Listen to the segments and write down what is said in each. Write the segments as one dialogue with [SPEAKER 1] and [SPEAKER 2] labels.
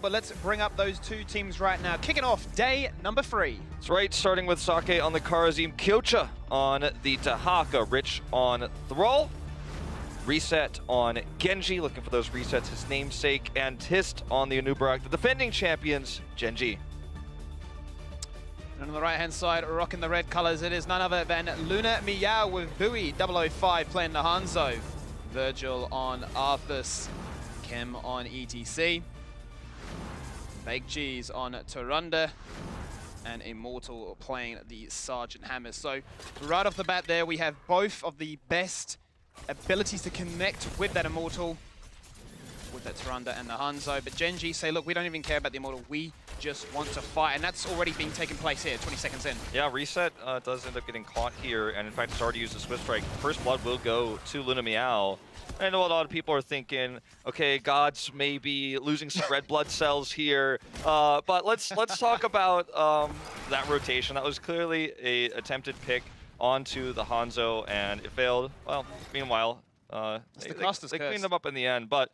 [SPEAKER 1] but let's bring up those two teams right now. Kicking off day number 3.
[SPEAKER 2] That's right, starting with Sake on the Karazim, Kyocha on the Dahaka, Rich on Thrall, Reset on Gen.G, looking for those resets, his namesake, and Tist on the Anubarak, the defending champions, Gen.G.
[SPEAKER 1] And on the right-hand side, rocking the red colors, it is none other than Luna MEOW with Bui 005 playing the Hanzo, Virgil on Arthas, Kim on ETC, Baked Cheese on Tarunda, and Immortal playing the Sergeant Hammer. So right off the bat there, we have both of the best abilities to connect with that Immortal, with that Tarunda and the Hanzo. But Gen.G say, look, we don't even care about the Immortal, we just want to fight. And that's already been taking place here, 20 seconds in.
[SPEAKER 2] Yeah, Reset does end up getting caught here, and in fact it's already used a Swift Strike. First blood will go to Luna MEOW. I know a lot of people are thinking, okay, Gods may be losing some red blood cells here, but let's talk about that rotation. That was clearly a attempted pick onto the Hanzo, and it failed. Well, meanwhile, they cleaned them up in the end, but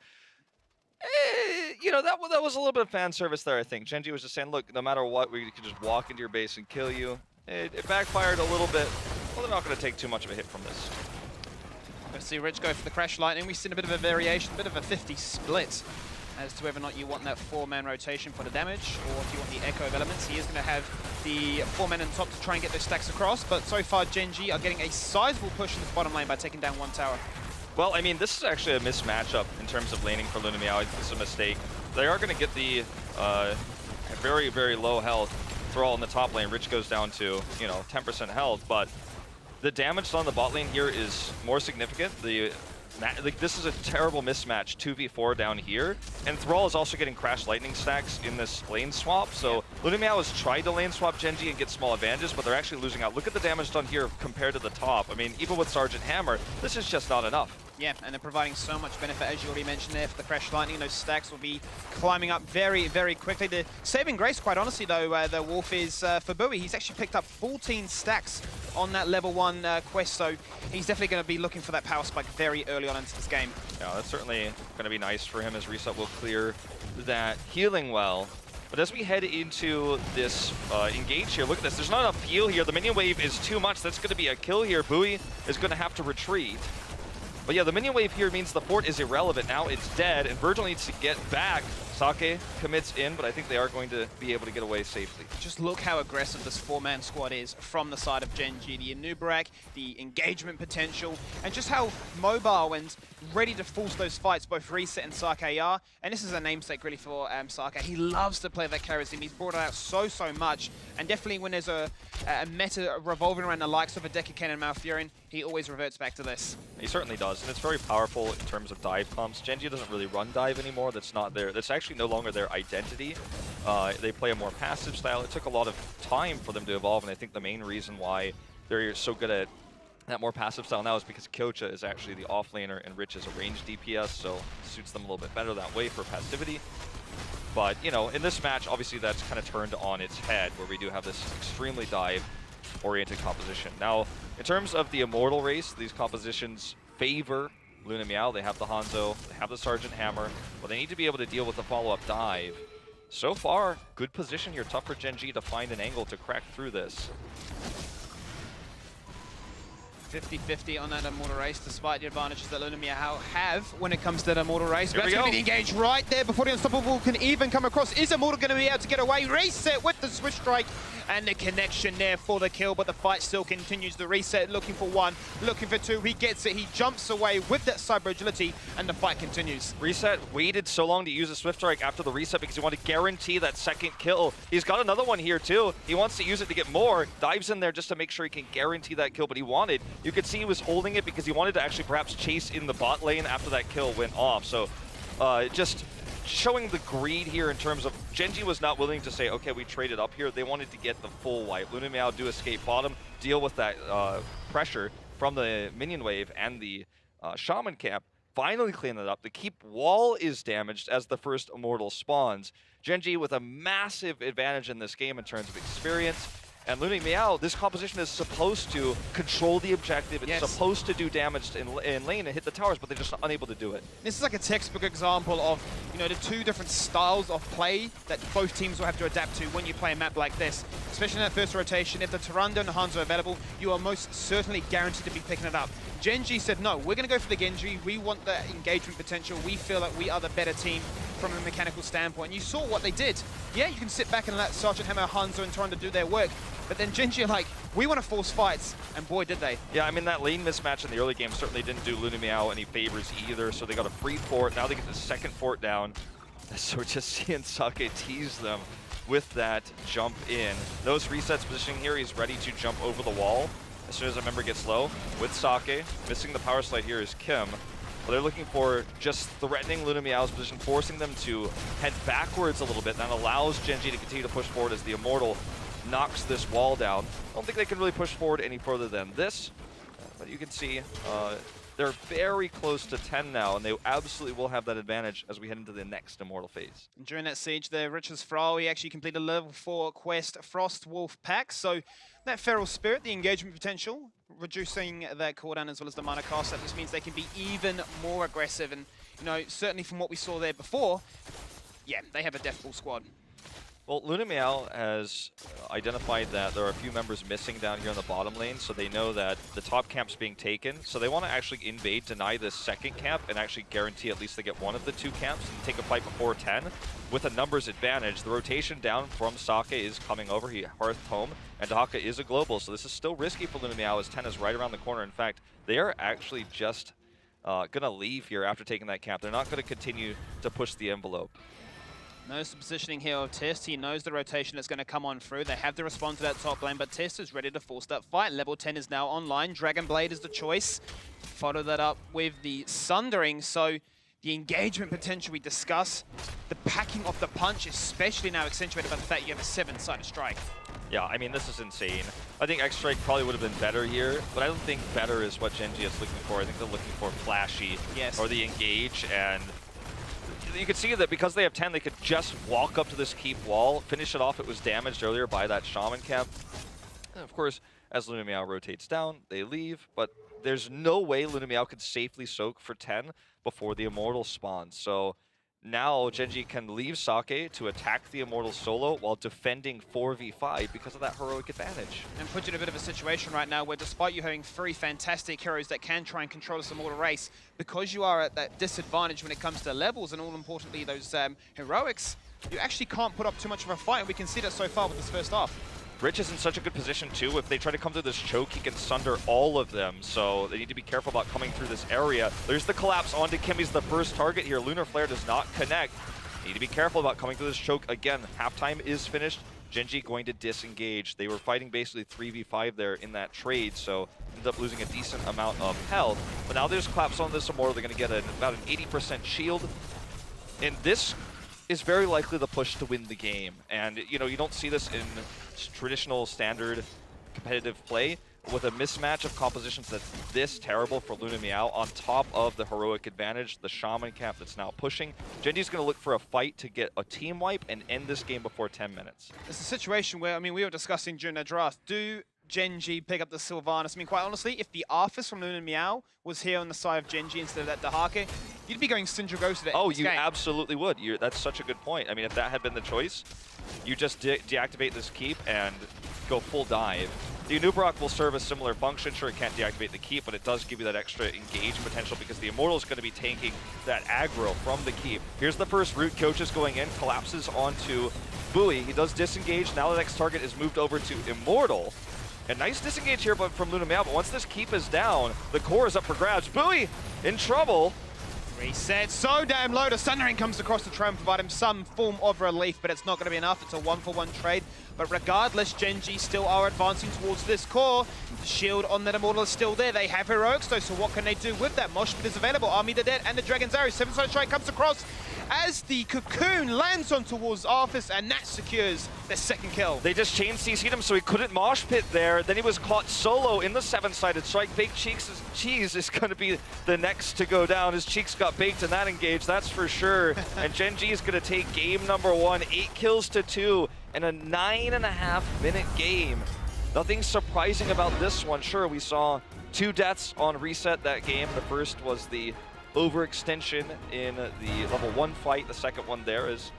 [SPEAKER 2] you know, that was a little bit of fan service there, I think. Gen.G was just saying, look, no matter what, we could just walk into your base and kill you. It backfired a little bit. Well, they're not going to take too much of a hit from this.
[SPEAKER 1] Let's see Rich go for the Crash Lightning. We've seen a bit of a variation, a bit of a 50 split as to whether or not you want that 4-man rotation for the damage, or if you want the Echo of Elements. He is going to have the 4-man on top to try and get those stacks across, but so far Gen.G are getting a sizable push in this bottom lane by taking down one tower.
[SPEAKER 2] Well, I mean, this is actually a mismatchup in terms of laning for Luna MEOW. I think this is a mistake. They are going to get the very, very low health Thrall in the top lane. Rich goes down to, you know, 10% health, but the damage on the bot lane here is more significant. Like, this is a terrible mismatch, 2v4 down here. And Thrall is also getting Crash Lightning stacks in this lane swap. So Luna MEOW has tried to lane swap Gen.G and get small advantages, but they're actually losing out. Look at the damage done here compared to the top. I mean, even with Sergeant Hammer, this is just not enough. Yeah,
[SPEAKER 1] and they're providing so much benefit, as you already mentioned there, for the Crash Lightning. Those stacks will be climbing up very, very quickly. The saving grace, quite honestly, though, the Wolf is for Bui. He's actually picked up 14 stacks on that level 1 quest, so he's definitely going to be looking for that power spike very early on into this game.
[SPEAKER 2] Yeah, that's certainly going to be nice for him, as Reset will clear that healing well. But as we head into this engage here, look at this. There's not enough heal here. The minion wave is too much. That's going to be a kill here. Bui is going to have to retreat. But yeah, the minion wave here means the fort is irrelevant. Now it's dead, and Virgil needs to get back. Sake commits in, but I think they are going to be able to get away safely.
[SPEAKER 1] Just look how aggressive this 4-man squad is from the side of Gen.G. The Anubarak, the engagement potential, and just how mobile and ready to force those fights both Reset and Sake are. And this is a namesake really for Sake. He loves to play that Karazim. He's brought it out so much. And definitely when there's a meta revolving around the likes of a Deca Cannon and Malfurion, he always reverts back to this.
[SPEAKER 2] He certainly does, and it's very powerful in terms of dive comps. Gen.G doesn't really run dive anymore. That's not their. That's actually no longer their identity. They play a more passive style. It took a lot of time for them to evolve, and I think the main reason why they're so good at that more passive style now is because Kyocha is actually the offlaner and Rich is a ranged DPS, so it suits them a little bit better that way for passivity. But, you know, in this match, obviously that's kind of turned on its head, where we do have this extremely dive-oriented composition. Now, in terms of the Immortal race, these compositions favor Luna MEOW. They have the Hanzo, they have the Sergeant Hammer, but they need to be able to deal with the follow-up dive. So far, good position here. Tough for Gen.G to find an angle to crack through this.
[SPEAKER 1] 50-50 on that Immortal race, despite the advantages that Luna MEOW have when it comes to that Immortal race.
[SPEAKER 2] Here
[SPEAKER 1] But
[SPEAKER 2] we
[SPEAKER 1] that's
[SPEAKER 2] go.
[SPEAKER 1] going to be engaged right there before the Unstoppable can even come across. Is Immortal going to be able to get away? Reset with the Swift Strike and the connection there for the kill, but the fight still continues. The Reset looking for 1, looking for 2. He gets it. He jumps away with that cyber agility, and the fight continues.
[SPEAKER 2] Reset waited so long to use a Swift Strike after the reset because he wanted to guarantee that second kill. He's got another one here too. He wants to use it to get more. Dives in there just to make sure he can guarantee that kill, but he wanted. You could see he was holding it because he wanted to actually perhaps chase in the bot lane after that kill went off. So just showing the greed here in terms of Gen.G was not willing to say, okay, we traded up here. They wanted to get the full wipe. Luna MEOW do escape bottom, deal with that pressure from the minion wave and the shaman camp, finally clean it up. The keep wall is damaged as the first Immortal spawns. Gen.G with a massive advantage in this game in terms of experience, And Luna MEOW, this composition is supposed to control the objective. It's supposed to do damage in lane and hit the towers, but they're just unable to do it.
[SPEAKER 1] This is like a textbook example of, you know, the two different styles of play that both teams will have to adapt to when you play a map like this. Especially in that first rotation, if the Tyrande and the Hanzo are available, you are most certainly guaranteed to be picking it up. Gen.G said, no, we're going to go for the Genji. We want the engagement potential. We feel like we are the better team from a mechanical standpoint. And you saw what they did. Yeah, you can sit back and let Sergeant Hammer, Hanzo, and Tyrande do their work. But then Gen.G are like, we want to force fights, and boy, did they.
[SPEAKER 2] Yeah, I mean, that lane mismatch in the early game certainly didn't do Luna MEOW any favors either, so they got a free fort. Now they get the second fort down. So we're just seeing Sake tease them with that jump in. Those resets positioning here, he's ready to jump over the wall as soon as a member gets low. With Sake, missing the power slide here is Kim. But they're looking for just threatening Luna MEOW's position, forcing them to head backwards a little bit. That allows Gen.G to continue to push forward as the Immortal knocks this wall down. I don't think they can really push forward any further than this, but you can see they're very close to 10 now, and they absolutely will have that advantage as we head into the next Immortal phase.
[SPEAKER 1] And during that siege there, Rich's Frau, he actually completed a level 4 quest, Frost Wolf Pack, so that Feral Spirit, the engagement potential, reducing that cooldown as well as the mana cost, that just means they can be even more aggressive, and you know, certainly from what we saw there before, yeah, they have a deathball squad.
[SPEAKER 2] Well, Luna MEOW has identified that there are a few members missing down here in the bottom lane, so they know that the top camp's being taken. So they want to actually invade, deny this second camp, and actually guarantee at least they get one of the two camps and take a fight before 10 with a numbers advantage. The rotation down from Sake is coming over. He hearthed home, and Dahaka is a global, so this is still risky for Luna MEOW as 10 is right around the corner. In fact, they are actually just going to leave here after taking that camp. They're not going to continue to push the envelope.
[SPEAKER 1] Knows the positioning here of Test. He knows the rotation that's going to come on through. They have to respond to that top lane, but Test is ready to force that fight. Level 10 is now online. Dragon Blade is the choice. Follow that up with the Sundering. So the engagement potential we discuss, the packing of the punch, especially now accentuated by the fact you have a 7-sided strike.
[SPEAKER 2] Yeah, I mean, this is insane. I think X-Strike probably would have been better here, but I don't think better is what Gen.G is looking for. I think they're looking for flashy, or the engage, and you can see that because they have 10, they could just walk up to this keep wall, finish it off. It was damaged earlier by that Shaman camp. And of course, as Luna MEOW rotates down, they leave, but there's no way Luna MEOW could safely soak for 10 before the Immortal spawns. So now Gen.G can leave Sake to attack the Immortal solo while defending 4v5 because of that heroic advantage.
[SPEAKER 1] And put you in a bit of a situation right now where despite you having 3 fantastic heroes that can try and control this Immortal race, because you are at that disadvantage when it comes to levels and all importantly those heroics, you actually can't put up too much of a fight, and we can see that so far with this first half.
[SPEAKER 2] Rich is in such a good position too. If they try to come through this choke, he can sunder all of them. So they need to be careful about coming through this area. There's the collapse onto Kim. He's the first target here. Lunar Flare does not connect. Need to be careful about coming through this choke. Again, halftime is finished. Gen.G going to disengage. They were fighting basically 3v5 there in that trade, so ended up losing a decent amount of health. But now there's collapse on this Immortal. They're going to get about an 80% shield. And this is very likely the push to win the game. And, you know, you don't see this in traditional standard competitive play with a mismatch of compositions that's this terrible for Luna MEOW on top of the heroic advantage, the Shaman camp that's now pushing. Gen.G is going to look for a fight to get a team wipe and end this game before 10 minutes.
[SPEAKER 1] It's a situation where, I mean, we were discussing during the draft, do Gen.G pick up the Sylvanas? I mean, quite honestly, if the Arthas from Luna MEOW was here on the side of Gen.G instead of that Dahaka, you'd be going Syndra Ghost at
[SPEAKER 2] Oh, you absolutely would. That's such a good point. I mean, if that had been the choice, you just deactivate this keep and go full dive. The Anubarak will serve a similar function. Sure, it can't deactivate the keep, but it does give you that extra engage potential because the Immortal is going to be tanking that aggro from the keep. Here's the first root. Coaches going in, collapses onto Buoy. He does disengage. Now the next target is moved over to Immortal. A nice disengage here from Luna MEOW, but once this keep is down, the core is up for grabs. Buoy in trouble.
[SPEAKER 1] Reset so damn low. The Sundering comes across to try and provide him some form of relief, but it's not going to be enough. It's a 1-for-1 trade. But regardless, Gen.G still are advancing towards this core. The shield on that Immortal is still there. They have heroics though, so what can they do with that? Mosh Pit is available. Army the Dead and the Dragon's Arrow. 7-sided strike comes across as the Cocoon lands on towards Arthas, and that secures their second kill.
[SPEAKER 2] They just chain CC'd him so he couldn't mosh pit there. Then he was caught solo in the 7-sided strike. Baked Cheese is going to be the next to go down. His cheeks got baked in that engage, that's for sure. And Gen.G is going to take game number 1, 8 kills to 2 in a 9.5-minute game. Nothing surprising about this one. Sure, we saw 2 deaths on reset that game. The first was the overextension in the level 1 fight. The second one there is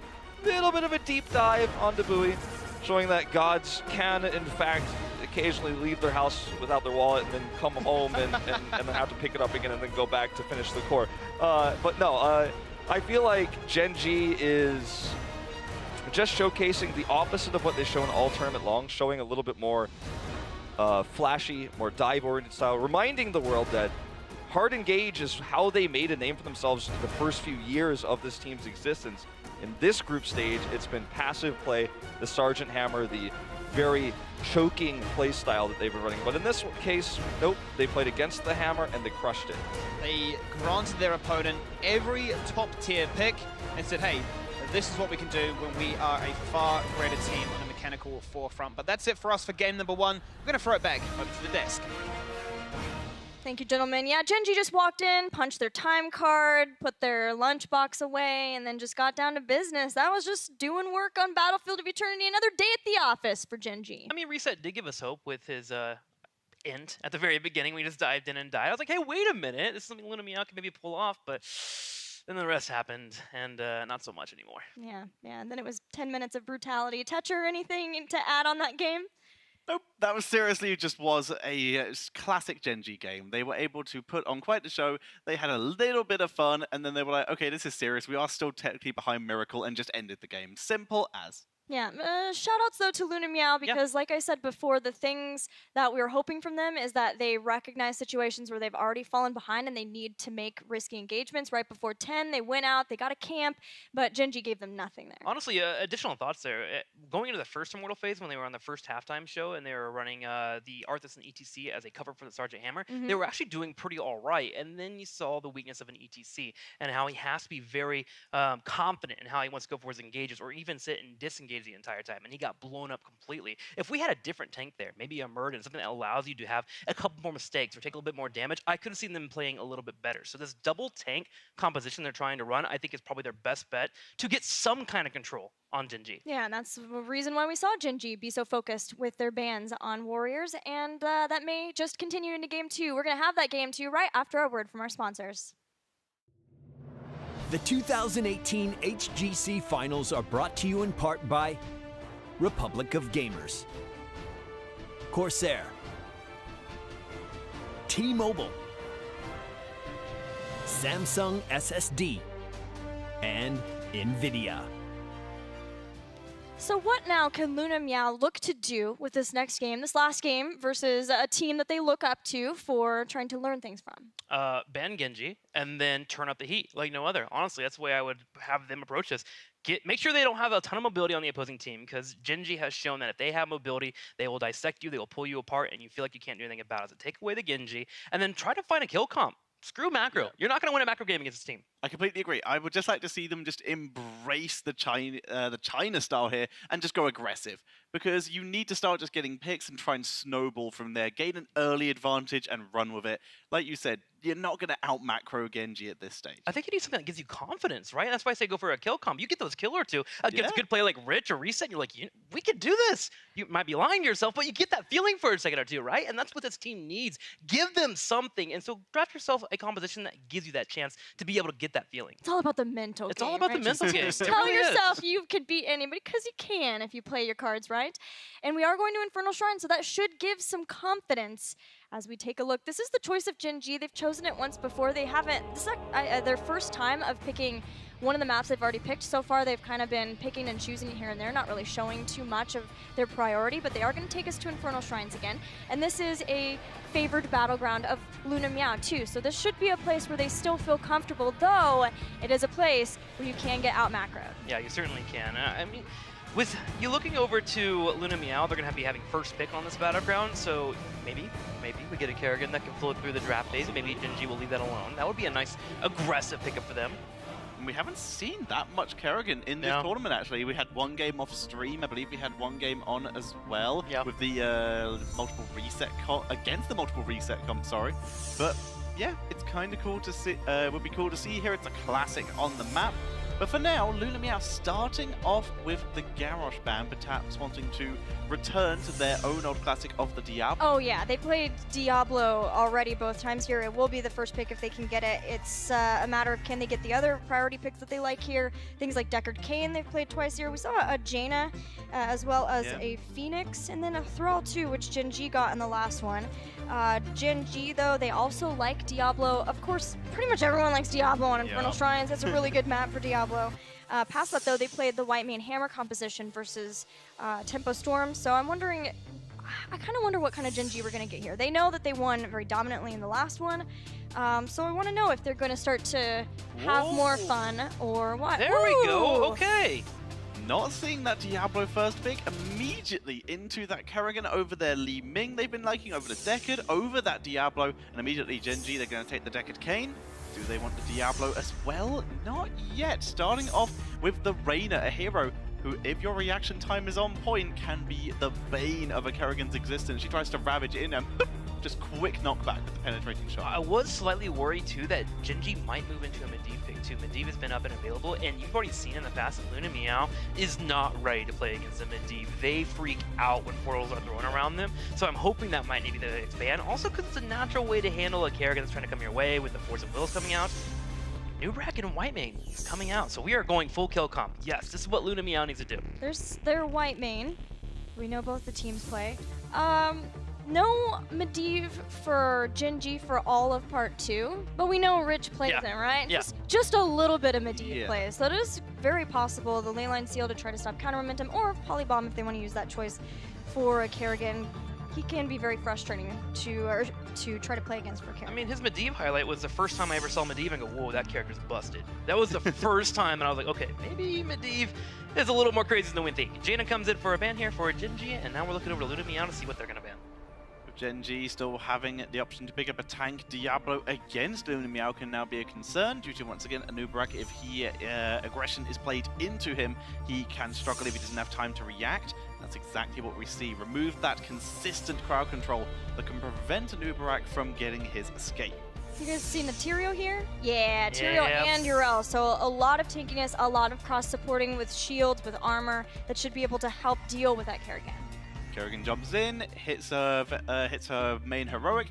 [SPEAKER 2] a little bit of a deep dive onto Bowie, showing that gods can, in fact, occasionally leave their house without their wallet and then come home and then have to pick it up again and then go back to finish the core. But no, I feel like Gen.G is just showcasing the opposite of what they've shown all tournament long, showing a little bit more flashy, more dive-oriented style, reminding the world that hard engage is how they made a name for themselves in the first few years of this team's existence. In this group stage, it's been passive play, the Sergeant Hammer, the very choking play style that they've been running. But in this case, nope, they played against the Hammer and they crushed it.
[SPEAKER 1] They granted their opponent every top-tier pick and said, hey, this is what we can do when we are a far greater team on a mechanical forefront. But that's it for us for game number 1. We're going to throw it back over to the desk.
[SPEAKER 3] Thank you, gentlemen. Yeah, Gen.G just walked in, punched their time card, put their lunchbox away, and then just got down to business. That was just doing work on Battlefield of Eternity. Another day at the office for Gen.G.
[SPEAKER 4] I mean, Reset did give us hope with his int at the very beginning. We just dived in and died. I was like, hey, wait a minute. This is something Luna MEOW can maybe pull off, but then the rest happened, and not so much anymore.
[SPEAKER 3] Yeah, and then it was 10 minutes of brutality. Tetcher, anything to add on that game?
[SPEAKER 5] Nope, that was seriously just was a classic Gen.G game. They were able to put on quite the show. They had a little bit of fun, and then they were like, okay, this is serious. We are still technically behind Miracle, and just ended the game. Simple as.
[SPEAKER 3] Yeah, shout-outs, though, to Luna MEOW, because like I said before, the things that we were hoping from them is that they recognize situations where they've already fallen behind and they need to make risky engagements. Right before 10, they went out, they got a camp, but Gen.G gave them nothing there.
[SPEAKER 4] Honestly, additional thoughts there. Going into the first Immortal phase, when they were on the first halftime show and they were running the Arthas and ETC as a cover for the Sergeant Hammer, they were actually doing pretty all right. And then you saw the weakness of an ETC and how he has to be very confident in how he wants to go for his engages or even sit and disengage the entire time, and he got blown up completely. If we had a different tank there, maybe a Murden, something that allows you to have a couple more mistakes or take a little bit more damage, I could have seen them playing a little bit better. So this double tank composition they're trying to run, I think is probably their best bet to get some kind of control on Gen.G.
[SPEAKER 3] Yeah, and that's the reason why we saw Gen.G be so focused with their bans on Warriors, and that may just continue into Game 2. We're going to have that Game 2 right after a word from our sponsors.
[SPEAKER 6] The 2018 HGC Finals are brought to you in part by Republic of Gamers, Corsair, T-Mobile, Samsung SSD, and NVIDIA.
[SPEAKER 3] So what now can Luna MEOW look to do with this next game, this last game, versus a team that they look up to for trying to learn things from?
[SPEAKER 4] Ban Gen.G and then turn up the heat like no other. Honestly, that's the way I would have them approach this. Make sure they don't have a ton of mobility on the opposing team, because Gen.G has shown that if they have mobility, they will dissect you, they will pull you apart, and you feel like you can't do anything about it. So take away the Gen.G, and then try to find a kill comp. Screw macro. You're not going to win a macro game against this team.
[SPEAKER 5] I completely agree. I would just like to see them just embrace the China style here and just go aggressive, because you need to start just getting picks and try and snowball from there, gain an early advantage and run with it. Like you said, you're not going to out macro Gen.G at this stage.
[SPEAKER 4] I think you need something that gives you confidence, right? That's why I say go for a kill comp. You get those kill or two against good play like Rich or Reset, and you're like, we could do this. You might be lying to yourself, but you get that feeling for a second or two, right? And that's what this team needs. Give them something. And so draft yourself a composition that gives you that chance to be able to get that feeling.
[SPEAKER 3] It's all about the mental game.
[SPEAKER 4] It's all about
[SPEAKER 3] right?
[SPEAKER 4] the mental game.
[SPEAKER 3] Tell yourself you could beat anybody, because you can if you play your cards right. And we are going to Infernal Shrine, so that should give some confidence as we take a look. This is the choice of Gen.G. They've chosen it once before. They haven't. This is their first time of picking one of the maps they've already picked. So far, they've kind of been picking and choosing here and there, not really showing too much of their priority, but they are going to take us to Infernal Shrines again. And this is a favored battleground of Luna MEOW too. So this should be a place where they still feel comfortable, though it is a place where you can get out macroed.
[SPEAKER 4] Yeah, you certainly can. I mean, with you looking over to Luna MEOW, they're going to be having first pick on this battleground, so maybe we get a Kerrigan that can float through the draft phase. Maybe Gen.G will leave that alone. That would be a nice aggressive pickup for them.
[SPEAKER 5] We haven't seen that much Kerrigan in this tournament, actually. We had one game off stream. I believe we had one game on as well with the multiple reset against the multiple reset comp, sorry. But yeah, it's kind of cool to see. Would be cool to see here. It's a classic on the map. But for now, Luna MEOW starting off with the Garrosh band, perhaps wanting to return to their own old classic of the Diablo.
[SPEAKER 3] Oh yeah, they played Diablo already both times here. It will be the first pick if they can get it. It's a matter of can they get the other priority picks that they like here. Things like Deckard Cain they've played twice here. We saw a Jaina as well as a Phoenix, and then a Thrall too, which Gen.G got in the last one. Gen.G though, they also like Diablo. Of course, pretty much everyone likes Diablo on Infernal Shrines. It's a really good map for Diablo. Past that though, they played the White Mane Hammer composition versus Tempo Storm. So I'm wondering, I kind of wonder what kind of Gen.G we're going to get here. They know that they won very dominantly in the last one. So I want to know if they're going to start to have more fun or what.
[SPEAKER 4] There we go. Okay.
[SPEAKER 5] Not seeing that Diablo first pick, immediately into that Kerrigan over their Li Ming they've been liking over the Deckard, over that Diablo, and immediately Gen.G they're going to take the Deckard Cain. Do they want the Diablo as well? Not yet. Starting off with the Reyna, a hero who, if your reaction time is on point, can be the bane of a Kerrigan's existence. She tries to ravage in and boop, just quick knockback with the penetrating shot.
[SPEAKER 4] I was slightly worried too that Gen.G might move into a Medivh pick too. Medivh has been up and available, and you've already seen in the past that Luna MEOW is not ready to play against a Medivh. They freak out when portals are thrown around them, so I'm hoping that might maybe they expand. Also, because it's a natural way to handle a Kerrigan that's trying to come your way with the Force of Wills coming out. Nubrak and White Mane coming out, so we are going full kill comp. Yes, this is what Luna MEOW needs to do.
[SPEAKER 3] There's their White Mane. We know both the teams play. No Medivh for Gen.G for all of part 2, but we know Rich plays it, right?
[SPEAKER 4] Yeah.
[SPEAKER 3] Just a little bit of Medivh plays. So it is very possible the Leyline Seal to try to stop counter momentum, or Polybomb if they want to use that choice for a Kerrigan. He can be very frustrating to try to play against for Kerrigan.
[SPEAKER 4] I mean, his Medivh highlight was the first time I ever saw Medivh and go, whoa, that character's busted. That was the first time, and I was like, okay, maybe Medivh is a little more crazy than we think. Jaina comes in for a ban here for Gen.G, and now we're looking over to Luna MEOW to see what they're going to ban.
[SPEAKER 5] Gen.G still having the option to pick up a tank. Diablo against Luna MEOW can now be a concern due to, once again, Anubrak. If he aggression is played into him, he can struggle if he doesn't have time to react. That's exactly what we see. Remove that consistent crowd control that can prevent Anubrak from getting his escape.
[SPEAKER 3] You guys seen a Tyrael here? Yeah, Tyrael and Yrel. So a lot of tankiness, a lot of cross-supporting with shields, with armor that should be able to help deal with that Kerrigan.
[SPEAKER 5] Kerrigan jumps in, hits her main heroic,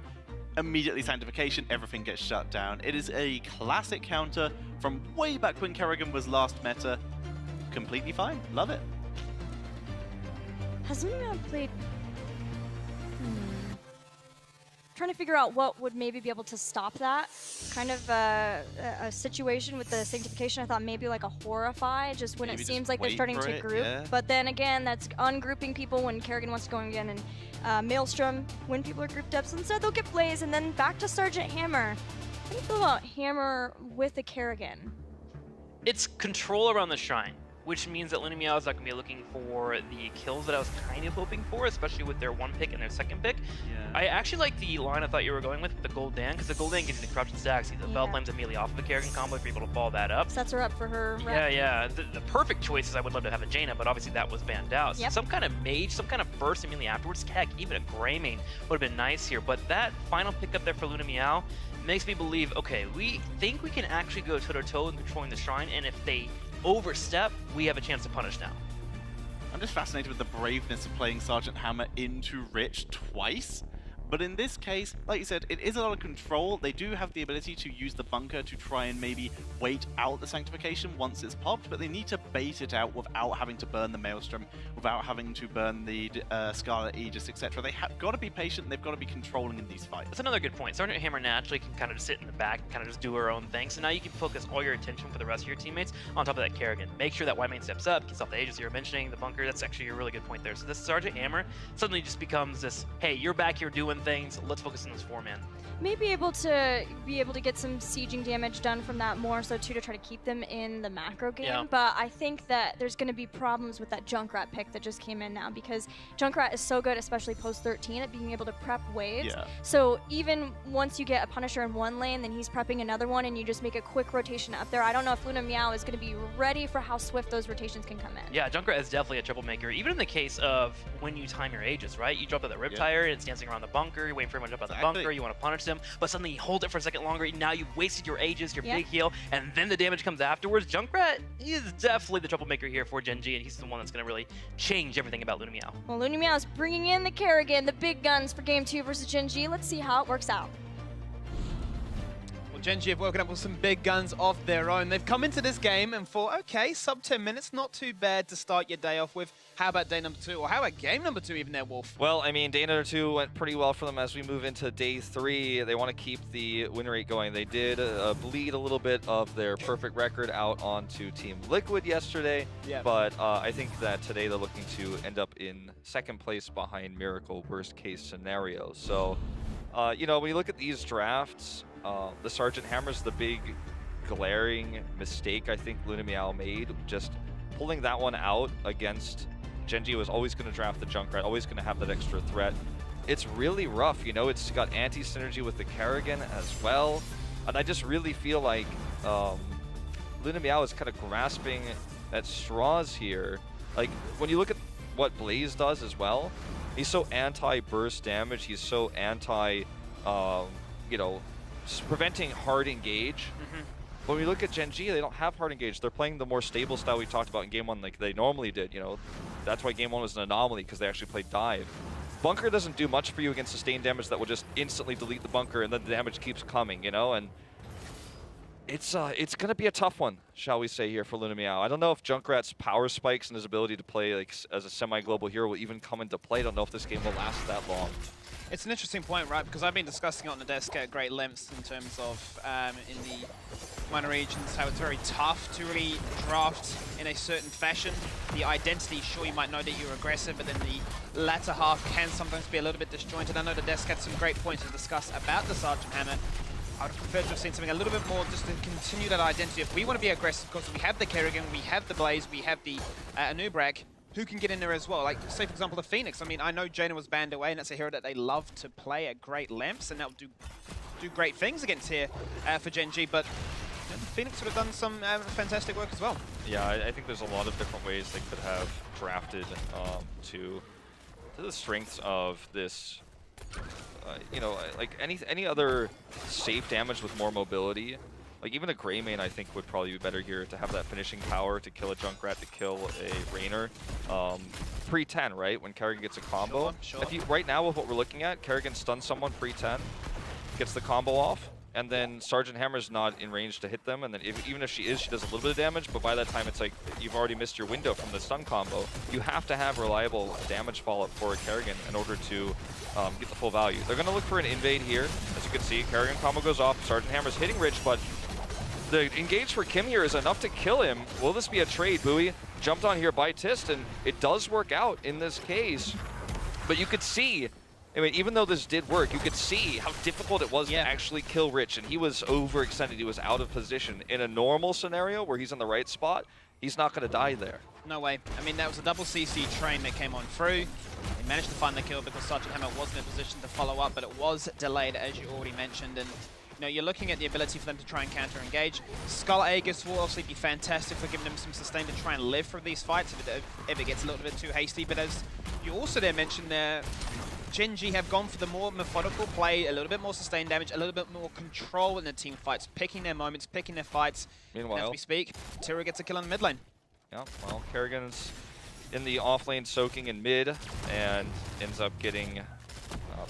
[SPEAKER 5] immediately sanctification, everything gets shut down. It is a classic counter from way back when Kerrigan was last meta. Completely fine, love it.
[SPEAKER 3] Has anyone played? Trying to figure out what would maybe be able to stop that kind of a situation with the sanctification. I thought maybe like a Horrify, just when
[SPEAKER 5] Maybe
[SPEAKER 3] it seems
[SPEAKER 5] just
[SPEAKER 3] like they're
[SPEAKER 5] wait
[SPEAKER 3] starting
[SPEAKER 5] for
[SPEAKER 3] to
[SPEAKER 5] it,
[SPEAKER 3] group.
[SPEAKER 5] yeah.
[SPEAKER 3] But then again, that's ungrouping people when Kerrigan wants to go again, and Maelstrom when people are grouped up. So instead they'll get Blaze, and then back to Sergeant Hammer. How do you feel about Hammer with a Kerrigan?
[SPEAKER 4] It's control around the shrine, which means that Luna MEOW is not going to be looking for the kills that I was kind of hoping for, especially with their 1 pick and their 2nd pick. I actually like the line I thought you were going with the Goldan, because the Goldan gives you the corruption stacks. The Bell Flame's immediately off of a Kerrigan combo if you're able to follow that up.
[SPEAKER 3] Sets her up for her rep.
[SPEAKER 4] Yeah. The perfect choice is I would love to have a Jaina, but obviously that was banned out. So some kind of mage, some kind of burst immediately afterwards. Heck, even a Greymane would have been nice here. But that final pick up there for Luna MEOW makes me believe, okay, we think we can actually go toe-to-toe in controlling the shrine, and if they overstep, we have a chance to punish now.
[SPEAKER 5] I'm just fascinated with the braveness of playing Sergeant Hammer into Rich twice. But in this case, like you said, it is a lot of control. They do have the ability to use the bunker to try and maybe wait out the sanctification once it's popped, but they need to bait it out without having to burn the Maelstrom, without having to burn the Scarlet Aegis, etc. They have got to be patient, and they've got to be controlling in these fights.
[SPEAKER 4] That's another good point. Sergeant Hammer naturally can kind of just sit in the back and kind of just do her own thing. So now you can focus all your attention for the rest of your teammates on top of that Kerrigan. Make sure that White Mane steps up, gets off the Aegis you were mentioning, the bunker. That's actually a really good point there. So this Sergeant Hammer suddenly just becomes this, hey, you're back here doing things, let's focus on this 4-man.
[SPEAKER 3] Maybe able to get some sieging damage done from that more so too, to try to keep them in the macro game. But I think that there's going to be problems with that Junkrat pick that just came in now, because Junkrat is so good, especially post 13, at being able to prep waves. So even once you get a Punisher in one lane, then he's prepping another one, and you just make a quick rotation up there. I don't know if Luna MEOW is going to be ready for how swift those rotations can come in.
[SPEAKER 4] Yeah, Junkrat is definitely a troublemaker, even in the case of when you time your Aegis, right? You drop at the Riptire, and it's dancing around the bunker. bunker, you're waiting for him to jump out the
[SPEAKER 5] Exactly.
[SPEAKER 4] bunker, you want to punish him, but suddenly you hold it for a second longer, now you've wasted your Aegis, your
[SPEAKER 3] Yeah.
[SPEAKER 4] big heal, and then the damage comes afterwards. Junkrat, he is definitely the troublemaker here for Gen.G, and he's the one that's going to really change everything about Luna MEOW.
[SPEAKER 3] Well, Luna MEOW is bringing in the Kerrigan, the big guns for Game 2 versus Gen.G. Let's see how it works out.
[SPEAKER 1] Well, Gen.G have woken up with some big guns of their own. They've come into this game and thought, okay, sub 10 minutes, not too bad to start your day off with. How about day number 2? Or how about game number 2 even there, Wolf?
[SPEAKER 2] Well, I mean, day number 2 went pretty well for them. As we move into day 3, they want to keep the win rate going. They did bleed a little bit of their perfect record out onto Team Liquid yesterday,
[SPEAKER 1] Yeah.
[SPEAKER 2] but I think that today they're looking to end up in second place behind Miracle, worst case scenario. So, you know, when you look at these drafts, the Sergeant Hammer's the big glaring mistake I think Luna MEOW made. Just pulling that one out against Gen.G was always going to draft the Junkrat, always going to have that extra threat. It's really rough, you know, it's got anti-synergy with the Kerrigan as well. And I just really feel like Luna MEOW is kind of grasping at straws here. Like, when you look at what Blaze does as well, he's so anti-burst damage, he's so anti, you know, preventing hard engage. When we look at Gen.G, they don't have hard engage. They're playing the more stable style we talked about in Game 1 like they normally did, you know. That's why Game 1 was an anomaly, because they actually played dive. Bunker doesn't do much for you against sustained damage that will just instantly delete the bunker, and then the damage keeps coming, you know. And it's going to be a tough one, shall we say, here for Luna MEOW. I don't know if Junkrat's power spikes and his ability to play like as a semi-global hero will even come into play. I don't know if this game will last that long.
[SPEAKER 1] It's an interesting point, right? Because I've been discussing it on the desk at great lengths in terms of in the minor regions, how it's very tough to really draft in a certain fashion. The identity, sure, you might know that you're aggressive, but then the latter half can sometimes be a little bit disjointed. I know the desk had some great points to discuss about the Sergeant Hammer. I would prefer to have seen something a little bit more just to continue that identity. If we want to be aggressive, because we have the Kerrigan, we have the Blaze, we have the Anubrak, who can get in there as well? Like, say, for example, the Phoenix. I mean, I know Jaina was banned away, and that's a hero that they love to play at great lengths, and that'll do great things against here for Gen.G, but you know, the Phoenix would have done some fantastic work as well.
[SPEAKER 2] Yeah, I think there's a lot of different ways they could have drafted to the strengths of this. You know, like any other safe damage with more mobility. Like, even a Grey main, I think, would probably be better here to have that finishing power to kill a Junkrat, to kill a Rainer. Pre-10, right? When Kerrigan gets a combo.
[SPEAKER 1] Sure.
[SPEAKER 2] If you, right now, with what we're looking at, Kerrigan stuns someone pre-10, gets the combo off, and then Sergeant Hammer's not in range to hit them, and then even if she is, she does a little bit of damage, but by that time, it's like you've already missed your window from the stun combo. You have to have reliable damage follow-up for a Kerrigan in order to get the full value. They're going to look for an invade here. As you can see, Kerrigan combo goes off, Sergeant Hammer's hitting Rich, but the engage for Kim here is enough to kill him. Will this be a trade? Bowie jumped on here by Tist, and it does work out in this case. But you could see, I mean, even though this did work, you could see how difficult it was to actually kill Rich, and he was overextended. He was out of position. In a normal scenario where he's in the right spot, he's not going to die there.
[SPEAKER 1] No way. I mean, that was a double CC train that came on through. They managed to find the kill because Sergeant Hammer was in a position to follow up, but it was delayed, as you already mentioned. And you know, you're looking at the ability for them to try and counter-engage. Skull Aegis will obviously be fantastic for giving them some sustain to try and live through these fights if it gets a little bit too hasty. But as you also there mentioned there, Gen.G have gone for the more methodical play, a little bit more sustained damage, a little bit more control in the team fights, picking their moments, picking their fights.
[SPEAKER 2] Meanwhile,
[SPEAKER 1] and as we speak, Tira gets a kill in the mid lane.
[SPEAKER 2] Yeah, well, Kerrigan's in the off lane soaking in mid and ends up getting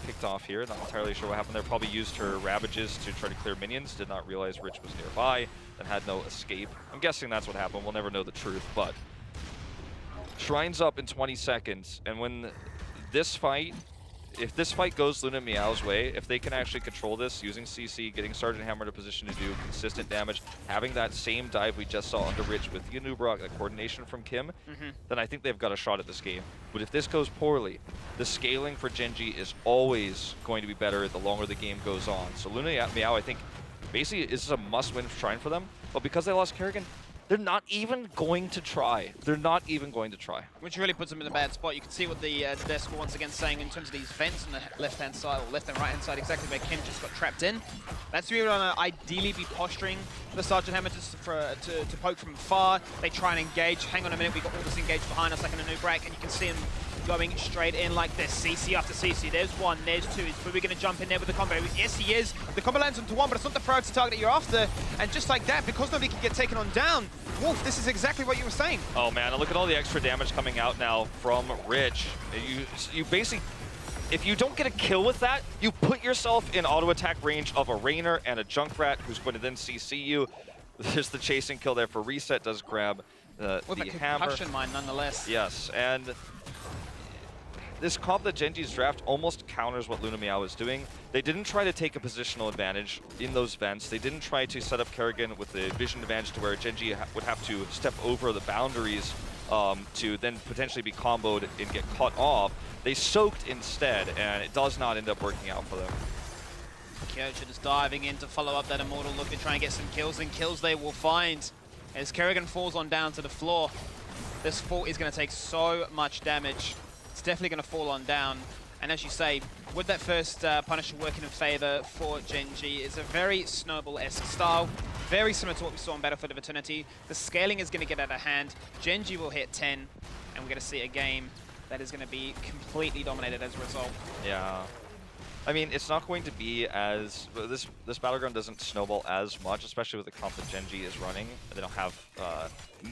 [SPEAKER 2] picked off here. Not entirely sure what happened there. Probably used her Ravages to try to clear minions. Did not realize Rich was nearby and had no escape. I'm guessing that's what happened. We'll never know the truth, but Shrine's up in 20 seconds. And when this fight, if this fight goes Luna MEOW's way, if they can actually control this using CC, getting Sergeant Hammer in a position to do consistent damage, having that same dive we just saw under Rich with Yanubrak, the coordination from Kim, then I think they've got a shot at this game. But if this goes poorly, the scaling for Gen.G is always going to be better the longer the game goes on. So Luna MEOW, I think, basically is a must-win Shrine for them. But because they lost Kerrigan, they're not even going to try. They're not even going to try.
[SPEAKER 1] Which really puts them in a bad spot. You can see what the desk were once again saying in terms of these vents on the left-hand side, or left and right-hand side, exactly where Kim just got trapped in. That's where you want to ideally be posturing the Sergeant Hammer just to poke from far. They try and engage. Hang on a minute, we got all this engaged behind us like in a new break, and you can see him going straight in like this. CC after CC. There's one, there's two. Is Bowie going to jump in there with the combo? Yes, he is. The combo lands onto one, but it's not the priority target that you're after. And just like that, because nobody can get taken on down, Wolf, this is exactly what you were saying.
[SPEAKER 2] Oh man, and look at all the extra damage coming out now from Rich. You basically, if you don't get a kill with that, you put yourself in auto attack range of a Rainer and a Junkrat who's going to then CC you. There's the chasing kill there for Reset, does grab the hammer.
[SPEAKER 1] Concussion mine nonetheless.
[SPEAKER 2] Yes, and this comp that Gen.G's draft almost counters what Luna MEOW is doing. They didn't try to take a positional advantage in those vents. They didn't try to set up Kerrigan with the vision advantage to where Gen.G would have to step over the boundaries to then potentially be comboed and get cut off. They soaked instead, and it does not end up working out for them.
[SPEAKER 1] Kyocha just diving in to follow up that Immortal look to try and get some kills, and kills they will find as Kerrigan falls on down to the floor. This fall is going to take so much damage. It's definitely going to fall on down. And as you say, with that first Punisher working in favor for Gen.G, it's a very Snowball-esque style, very similar to what we saw in Battlefield of Eternity. The scaling is going to get out of hand. Gen.G will hit 10, and we're going to see a game that is going to be completely dominated as a result.
[SPEAKER 2] Yeah. I mean, it's not going to be as... This Battleground doesn't snowball as much, especially with the comp that Gen.G is running. They don't have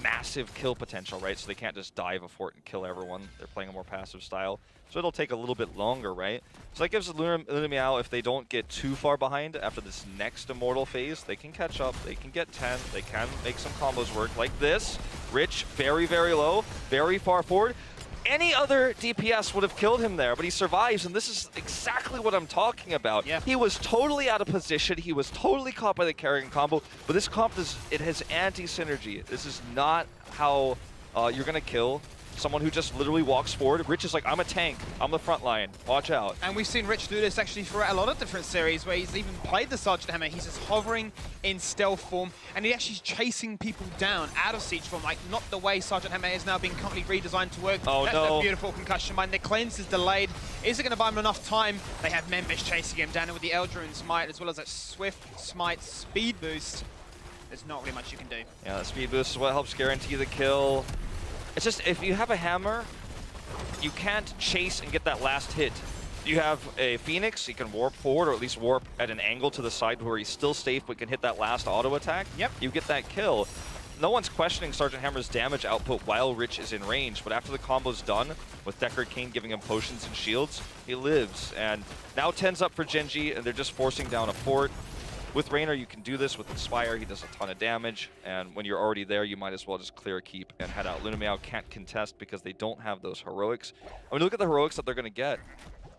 [SPEAKER 2] massive kill potential, right? So they can't just dive a fort and kill everyone. They're playing a more passive style. So it'll take a little bit longer, right? So that gives Luna MEOW, if they don't get too far behind after this next Immortal phase, they can catch up, they can get 10, they can make some combos work like this. Rich, very, very low, very far forward. Any other DPS would have killed him there, but he survives, and this is exactly what I'm talking about.
[SPEAKER 1] Yeah.
[SPEAKER 2] He was totally out of position, he was totally caught by the Kerrigan combo, but this comp, it has anti-synergy. This is not how you're gonna kill someone who just literally walks forward. Rich is like, I'm a tank, I'm the front line, watch out.
[SPEAKER 1] And we've seen Rich do this actually throughout a lot of different series where he's even played the Sergeant Hammer. He's just hovering in stealth form, and he actually is chasing people down out of siege form, like not the way Sergeant Hammer is now being completely redesigned to work.
[SPEAKER 2] Oh,
[SPEAKER 1] That's
[SPEAKER 2] no.
[SPEAKER 1] a beautiful concussion mine. The cleanse is delayed. Is it going to buy him enough time? They have members chasing him down with the Eldrune Smite, as well as that Swift Smite speed boost. There's not really much you can do.
[SPEAKER 2] Yeah, the speed boost is what helps guarantee the kill. It's just, if you have a hammer, you can't chase and get that last hit. You have a Phoenix, he can warp forward, or at least warp at an angle to the side where he's still safe but can hit that last auto attack.
[SPEAKER 1] Yep.
[SPEAKER 2] You get that kill. No one's questioning Sergeant Hammer's damage output while Rich is in range, but after the combo's done, with Deckard Cain giving him potions and shields, he lives. And now 10's up for Gen.G, and they're just forcing down a fort. With Raynor, you can do this with Inspire. He does a ton of damage, and when you're already there, you might as well just clear a keep and head out. Luna MEOW can't contest because they don't have those heroics. I mean, look at the heroics that they're going to get.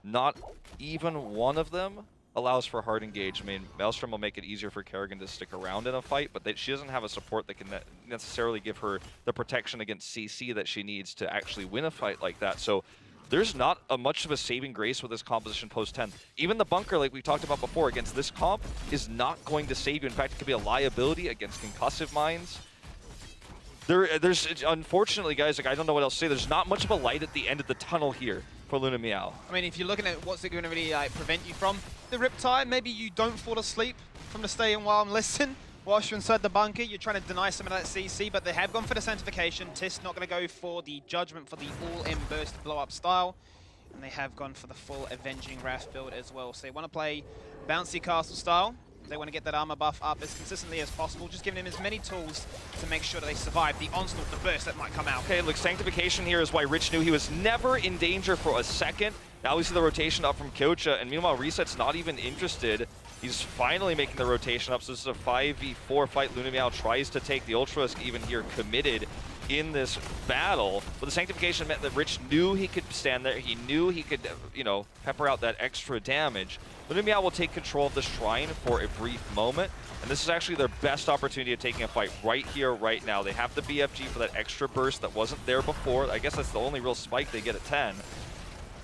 [SPEAKER 2] Not even one of them allows for hard engage. I mean, Maelstrom will make it easier for Kerrigan to stick around in a fight, but she doesn't have a support that can necessarily give her the protection against CC that she needs to actually win a fight like that. So there's not much of a saving grace with this composition post-10. Even the bunker, like we talked about before, against this comp, is not going to save you. In fact, it could be a liability against concussive mines. There's unfortunately, guys, like I don't know what else to say. There's not much of a light at the end of the tunnel here for Luna MEOW.
[SPEAKER 1] I mean, if you're looking at what's it going to really prevent you from, the Riptide, maybe you don't fall asleep from the stay in while and listen. Whilst you're inside the bunker, you're trying to deny some of that CC, but they have gone for the Sanctification. Tis not going to go for the Judgment for the all-in burst blow-up style. And they have gone for the full Avenging Wrath build as well. So they want to play bouncy castle style. They want to get that armor buff up as consistently as possible, just giving them as many tools to make sure that they survive the onslaught, the burst that might come out.
[SPEAKER 2] Okay, look, Sanctification here is why Rich knew he was never in danger for a second. Now we see the rotation up from Kyocha, and meanwhile Reset's not even interested. He's finally making the rotation up, so this is a 5v4 fight. Luna MEOW tries to take the Ultralisk even here committed in this battle. But the Sanctification meant that Rich knew he could stand there. He knew he could, you know, pepper out that extra damage. Luna MEOW will take control of the Shrine for a brief moment. And this is actually their best opportunity of taking a fight right here, right now. They have the BFG for that extra burst that wasn't there before. I guess that's the only real spike they get at 10.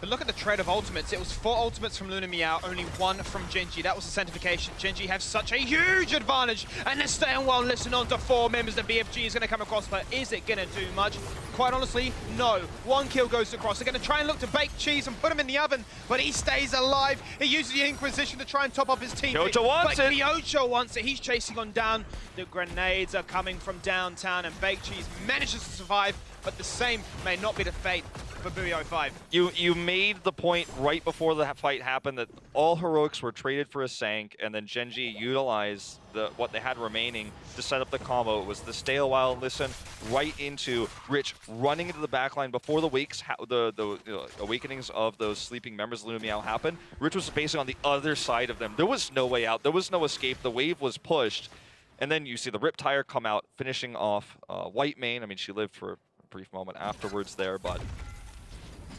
[SPEAKER 1] But look at the trade of ultimates. It was 4 ultimates from Luna MEOW, only 1 from Gen.G. That was the Sanctification. Gen.G have such a huge advantage, and they're staying well and listening on to 4 members. The BFG is going to come across, but is it going to do much? Quite honestly, no. 1 kill goes across. They're going to try and look to bake cheese and put him in the oven, but he stays alive. He uses the Inquisition to try and top up his team.
[SPEAKER 2] Kyocha wants it.
[SPEAKER 1] Kyocha wants it. He's chasing on down. The grenades are coming from downtown, and Baked Cheese manages to survive, but the same may not be the fate for Bowie 05.
[SPEAKER 2] You made the point right before the fight happened that all heroics were traded for a Sank, and then Gen.G utilized what they had remaining to set up the combo. It was the stay a while and listen right into Rich running into the backline before the awakenings of those sleeping members of Luna MEOW happened. Rich was basically on the other side of them. There was no way out. There was no escape. The wave was pushed. And then you see the Riptire come out, finishing off White Mane. I mean, she lived for a brief moment afterwards there, but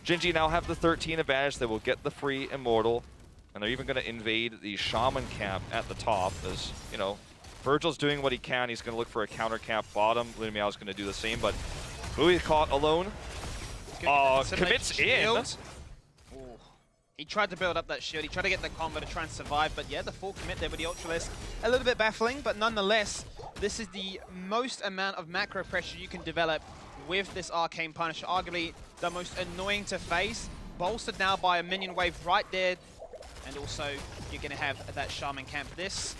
[SPEAKER 2] Gen.G now have the 13 advantage. They will get the free Immortal, and they're even going to invade the Shaman camp at the top. As, you know, Virgil's doing what he can. He's going to look for a counter camp bottom. Luna MEOW is going to do the same, but Bowie caught alone. Commits in.
[SPEAKER 1] He tried to build up that shield, he tried to get the combo to try and survive, but yeah, the full commit there with the Ultralisk. A little bit baffling, but nonetheless, this is the most amount of macro pressure you can develop with this Arcane Punisher. Arguably the most annoying to face, bolstered now by a minion wave right there, and also you're going to have that Shaman camp. This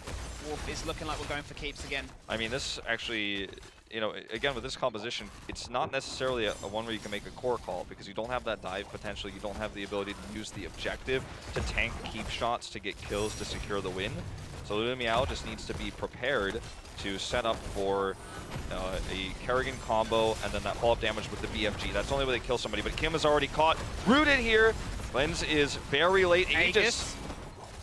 [SPEAKER 1] Wolf is looking like we're going for keeps again.
[SPEAKER 2] I mean, this actually, you know, again, with this composition, it's not necessarily a one where you can make a core call because you don't have that dive potential. You don't have the ability to use the objective to tank keep shots to get kills to secure the win. So Luna MEOW just needs to be prepared to set up for a Kerrigan combo and then that follow-up damage with the BFG. That's the only way they kill somebody, but Kim is already caught. Rooted here. Lens is very late.
[SPEAKER 1] Aegis.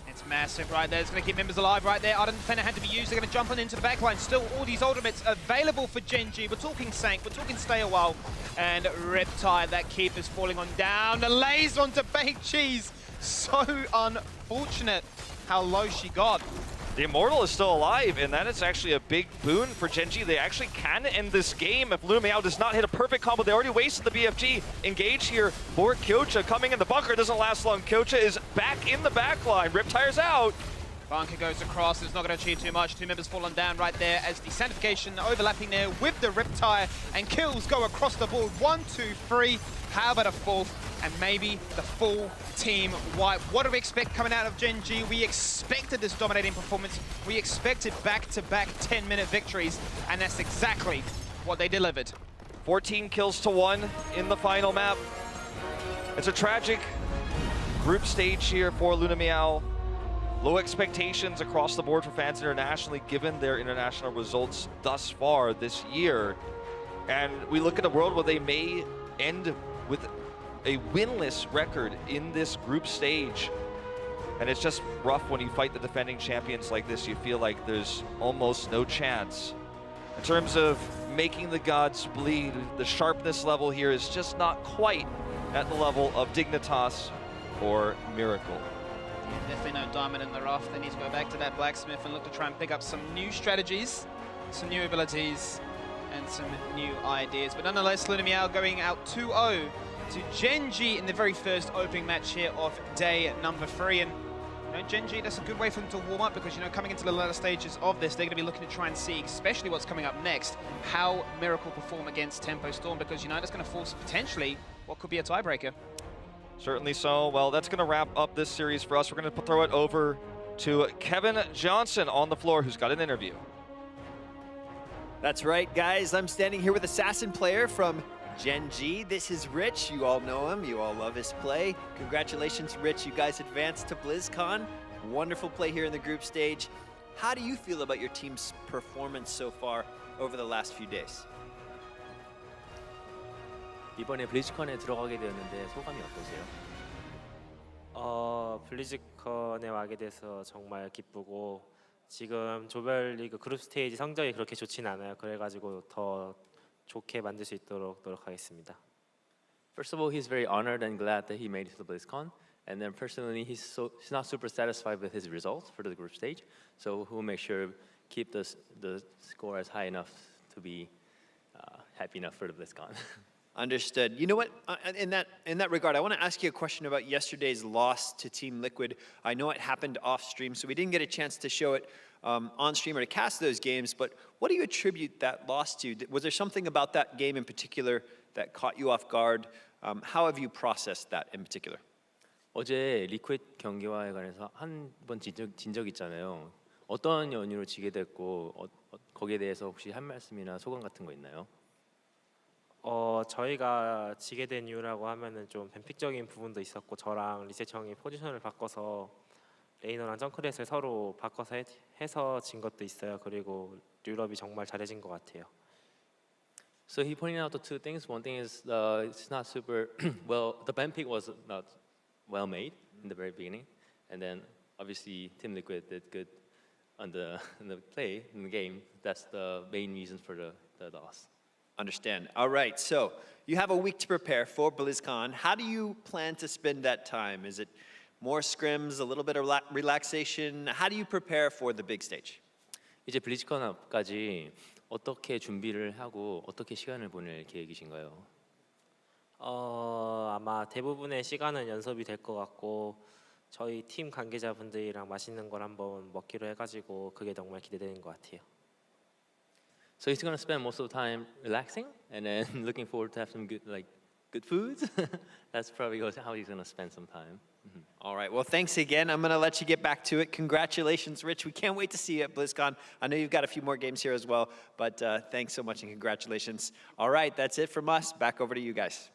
[SPEAKER 1] It's massive right there. It's going to keep members alive right there. Ardent Defender had to be used. They're going to jump on into the backline. Still all these ultimates available for Gen.G. We're talking Sank, we're talking Stay a While, and Riptide. That keep is falling on down. The lays onto Baked Cheese. So unfortunate how low she got.
[SPEAKER 2] The Immortal is still alive, and that is actually a big boon for Gen.G. They actually can end this game if Luna MEOW does not hit a perfect combo. They already wasted the BFG. Engage here for Kyocha. Coming in the bunker doesn't last long. Kyocha is back in the backline. Riptire's out.
[SPEAKER 1] Bunker goes across, it's not going to achieve too much. Two members fallen down right there as the Sanctification overlapping there with the Riptire, and kills go across the board. 1, 2, 3. How about a fourth? And maybe the full team wipe. What do we expect coming out of Gen.G? We expected this dominating performance. We expected back-to-back 10-minute victories, and that's exactly what they delivered.
[SPEAKER 2] 14 kills to 1 in the final map. It's a tragic group stage here for Luna MEOW. Low expectations across the board for fans internationally, given their international results thus far this year. And we look at a world where they may end with a winless record in this group stage. And it's just rough when you fight the defending champions like this. You feel like there's almost no chance. In terms of making the gods bleed, the sharpness level here is just not quite at the level of Dignitas or Miracle.
[SPEAKER 1] Yeah, definitely no diamond in the rough. They need to go back to that blacksmith and look to try and pick up some new strategies, some new abilities, and some new ideas. But nonetheless, Luna MEOW going out 2-0 to Gen.G in the very first opening match here of day number 3. And you know, Gen.G, that's a good way for them to warm up because, you know, coming into the latter stages of this, they're going to be looking to try and see, especially what's coming up next, how Miracle perform against Tempo Storm, because, you know, that's going to force potentially what could be a tiebreaker.
[SPEAKER 2] Certainly so. Well, that's going to wrap up this series for us. We're going to throw it over to Kevin Johnson on the floor, who's got an interview.
[SPEAKER 7] That's right, guys. I'm standing here with Assassin player from Gen.G. This is Rich. You all know him. You all love his play. Congratulations, Rich. You guys advanced to BlizzCon. Wonderful play here in the group stage. How do you feel about your team's performance so far over the last few days?
[SPEAKER 8] 이번에 블리즈컨에 들어가게 되었는데 소감이 어떠세요? 블리즈컨에 와게 돼서 정말 기쁘고 지금 조별리그 그룹 스테이지 성적이 그렇게 좋진 않아요. 그래가지고 더 좋게 만들 수 있도록 노력하겠습니다.
[SPEAKER 9] First of all, he's very honored and glad that he made it to the BlizzCon. And then personally, he's not super satisfied with his results for the group stage. So he'll make sure to keep the score as high enough to be happy enough for the BlizzCon.
[SPEAKER 7] Understood. You know what? In that regard, I want to ask you a question about yesterday's loss to Team Liquid. I know it happened off stream, so we didn't get a chance to show it on stream or to cast those games. But what do you attribute that loss to? Was there something about that game in particular that caught you off guard? How have you processed that in particular?
[SPEAKER 9] 어제 리퀴드 경기와 관해서 한 번 진 적 있잖아요. 어떤 연유로 지게 됐고 거기에 대해서 혹시 한 말씀이나 소감 같은 거 있나요?
[SPEAKER 8] 저희가 지게 된 이유라고 하면은 좀 뱀픽적인 부분도 있었고 저랑 리셋 형이 포지션을 바꿔서 레이너랑 정크렛을 서로 바꿔서 해서 진 것도 있어요. 그리고 류럽이 정말 잘해진 것 같아요.
[SPEAKER 9] So he pointed out the two things. One thing is it's not super well. The band pick was not well made in the very beginning, and then obviously Team Liquid did good on the play in the game. That's the main reason for the loss.
[SPEAKER 7] Understand. All right, so you have a week to prepare for BlizzCon. How do you plan to spend that time? Is it more scrims, a little bit of relaxation? How do you prepare for the big stage?
[SPEAKER 9] 이제 블리즈컨 앞까지 어떻게 준비를 하고 어떻게 시간을 보낼 계획이신가요?
[SPEAKER 8] 아마 대부분의 시간은 연습이 될 것 같고 저희 팀 관계자분들이랑 맛있는 걸 한번 먹기로 해가지고 그게 정말 기대되는 것 같아요.
[SPEAKER 9] So he's gonna spend most of the time relaxing and then looking forward to have some good foods. That's probably how he's gonna spend some time.
[SPEAKER 7] All right, well, thanks again. I'm going to let you get back to it. Congratulations, Rich. We can't wait to see you at BlizzCon. I know you've got a few more games here as well, but thanks so much and congratulations. All right, that's it from us. Back over to you guys.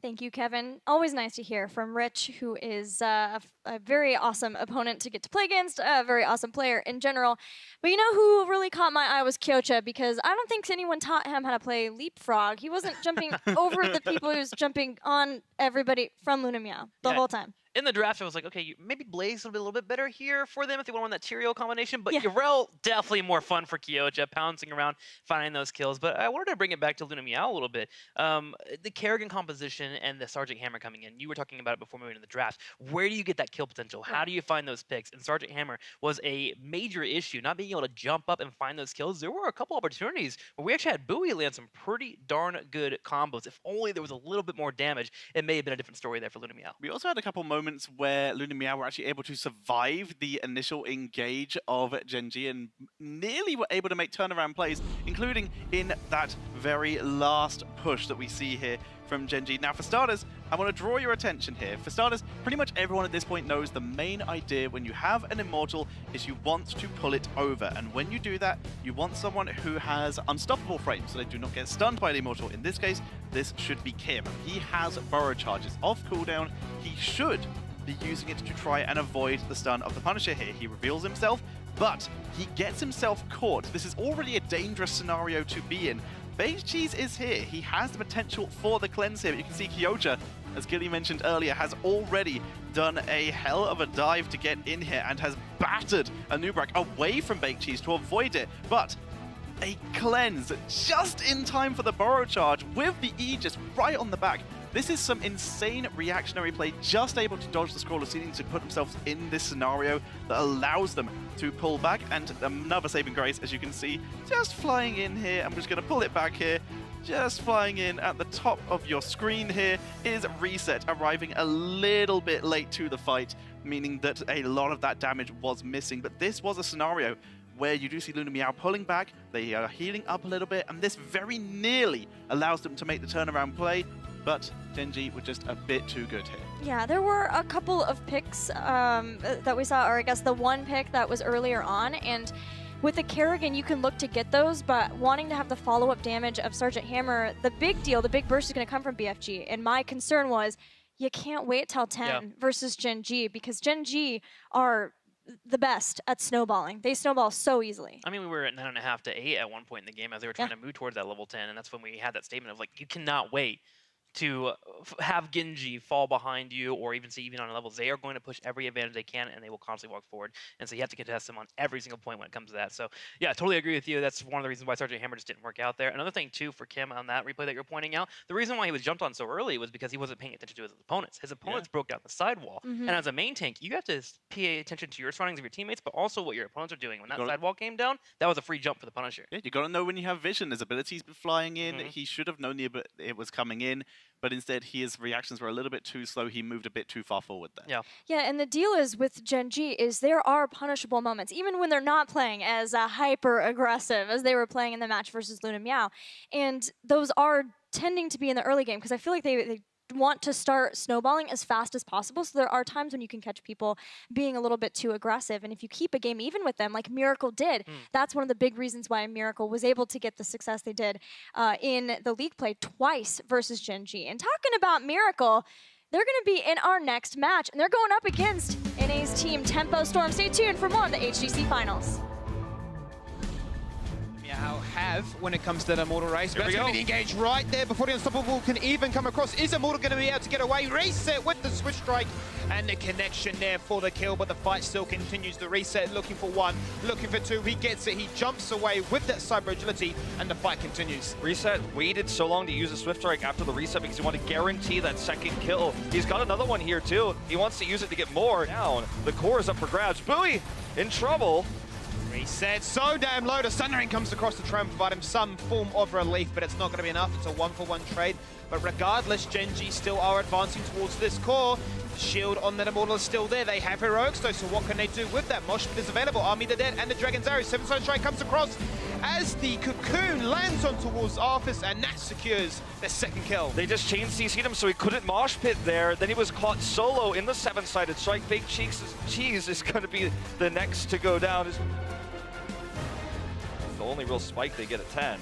[SPEAKER 3] Thank you, Kevin. Always nice to hear from Rich, who is a very awesome opponent to get to play against, a very awesome player in general. But you know who really caught my eye was Kyocha, because I don't think anyone taught him how to play leapfrog. He wasn't jumping over the people, he was jumping on everybody from Luna MEOW the whole time.
[SPEAKER 4] In the draft, I was like, okay, maybe Blaze will be a little bit better here for them if they want to win that Tyrael combination. But Yrel, definitely more fun for Kyocha, pouncing around, finding those kills. But I wanted to bring it back to Luna MEOW a little bit. The Kerrigan composition and the Sergeant Hammer coming in. You were talking about it before moving to the draft. Where do you get that kill potential? How do you find those picks? And Sergeant Hammer was a major issue, not being able to jump up and find those kills. There were a couple opportunities where we actually had Bowie land some pretty darn good combos. If only there was a little bit more damage, it may have been a different story there for Luna MEOW.
[SPEAKER 5] We also had a couple moments where Luna MEOW were actually able to survive the initial engage of Gen.G and nearly were able to make turnaround plays, including in that very last push that we see here from Gen.G. Now, for starters, I want to draw your attention here. For starters, pretty much everyone at this point knows the main idea when you have an Immortal is you want to pull it over. And when you do that, you want someone who has unstoppable frames, so they do not get stunned by the Immortal. In this case, this should be Kim. He has Burrow Charges off cooldown. He should be using it to try and avoid the stun of the Punisher here. He reveals himself, but he gets himself caught. This is already a dangerous scenario to be in. Baked Cheese is here. He has the potential for the cleanse here. But you can see Kyocha, as Gilly mentioned earlier, has already done a hell of a dive to get in here and has battered Anub'arak away from Baked Cheese to avoid it. But a cleanse just in time for the Burrow Charge with the Aegis right on the back. This is some insane reactionary play, just able to dodge the Scroll of Seeding to put themselves in this scenario that allows them to pull back. And another saving grace, as you can see, just flying in here. I'm just going to pull it back here. Just flying in at the top of your screen here is Reset, arriving a little bit late to the fight, meaning that a lot of that damage was missing. But this was a scenario where you do see Luna MEOW pulling back, they are healing up a little bit, and this very nearly allows them to make the turnaround play. But Gen.G were just a bit too good here.
[SPEAKER 3] Yeah, there were a couple of picks that we saw, or I guess the one pick that was earlier on, and with the Kerrigan, you can look to get those, but wanting to have the follow-up damage of Sergeant Hammer, the big deal, the big burst is going to come from BFG, and my concern was you can't wait till 10 versus Gen.G, because Gen.G are the best at snowballing. They snowball so easily.
[SPEAKER 4] I mean, we were at 9.5 to 8 at one point in the game as they were trying to move towards that level 10, and that's when we had that statement of, like, you cannot wait to have Gen.G fall behind you, or even see even on levels. They are going to push every advantage they can, and they will constantly walk forward. And so you have to contest them on every single point when it comes to that. So yeah, I totally agree with you. That's one of the reasons why Sergeant Hammer just didn't work out there. Another thing too for Kim on that replay that you're pointing out, the reason why he was jumped on so early was because he wasn't paying attention to his opponents. His opponents broke down the sidewall. And as a main tank, you have to pay attention to your surroundings of your teammates, but also what your opponents are doing. When that sidewall came down, that was a free jump for the Punisher.
[SPEAKER 5] Yeah, you got to know when you have vision. His ability's been flying in. He should have known it was coming in, but instead his reactions were a little bit too slow. He moved a bit too far forward there.
[SPEAKER 3] Yeah, and the deal is with Gen.G is there are punishable moments, even when they're not playing as hyper-aggressive as they were playing in the match versus Luna MEOW. And those are tending to be in the early game, because I feel like they want to start snowballing as fast as possible. So there are times when you can catch people being a little bit too aggressive. And if you keep a game even with them, like Miracle did, that's one of the big reasons why Miracle was able to get the success they did in the league play twice versus Gen.G. And talking about Miracle, they're going to be in our next match, and they're going up against NA's team Tempo Storm. Stay tuned for more on the HGC Finals.
[SPEAKER 1] MEOW have when it comes to the Immortal race. But
[SPEAKER 2] Here we
[SPEAKER 1] it's going
[SPEAKER 2] go.
[SPEAKER 1] to be engaged right there before the Unstoppable can even come across. Is Immortal going to be able to get away? Reset with the Swift Strike and the connection there for the kill, but the fight still continues. The Reset looking for one, looking for two. He gets it. He jumps away with that cyber agility, and the fight continues.
[SPEAKER 2] Reset waited so long to use a Swift Strike after the reset because he wanted to guarantee that second kill. He's got another one here too. He wants to use it to get more down. The core is up for grabs. Bowie in trouble.
[SPEAKER 1] Reset so damn low. The Sundering comes across to try and provide him some form of relief, but it's not going to be enough. It's a one-for-one trade. But regardless, Gen.G still are advancing towards this core. Shield on that Immortal is still there. They have Heroics though, so what can they do with that? Mosh Pit is available. Army the Dead and the Dragon's Arrow. Seven Side Strike comes across as the Cocoon lands on towards Arthas, and that secures their second kill.
[SPEAKER 2] They just chain CC'd him so he couldn't mosh pit there. Then he was caught solo in the seven-sided strike. Baked Cheese is going to be the next to go down. The only real spike they get at 10.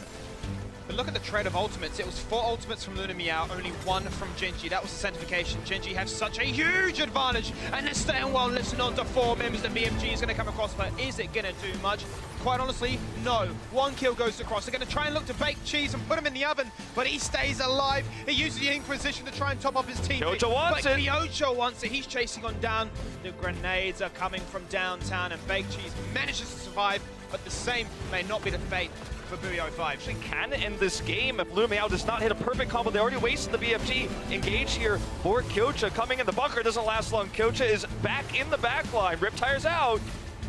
[SPEAKER 1] But look at the trade of ultimates. It was 4 ultimates from Luna MEOW, only 1 from Gen.G. That was the sanctification. Gen.G have such a huge advantage, and they're staying well. Listen on to 4 members. The BMG is going to come across, but is it going to do much? Quite honestly, no. 1 kill goes across. They're going to try and look to bake Cheese and put him in the oven, but he stays alive. He uses the Inquisition to try and top up his team.
[SPEAKER 2] Kyoto wants it.
[SPEAKER 1] Kyoto wants it. He's chasing on down. The grenades are coming from downtown, and Baked Cheese manages to survive, but the same may not be the fate for BO5.
[SPEAKER 2] Can end this game if Luna MEOW does not hit a perfect combo. They already wasted the BFG. Engage here for Kyocha. Coming in the bunker doesn't last long. Kyocha is back in the back line. Riptire's out.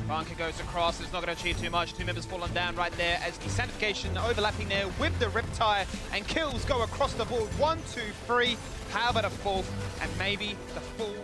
[SPEAKER 1] Bunker goes across. It's not going to achieve too much. 2 members falling down right there as the sanctification overlapping there with the Riptire, and kills go across the board. 1, 2, 3. How about a 4th and maybe the full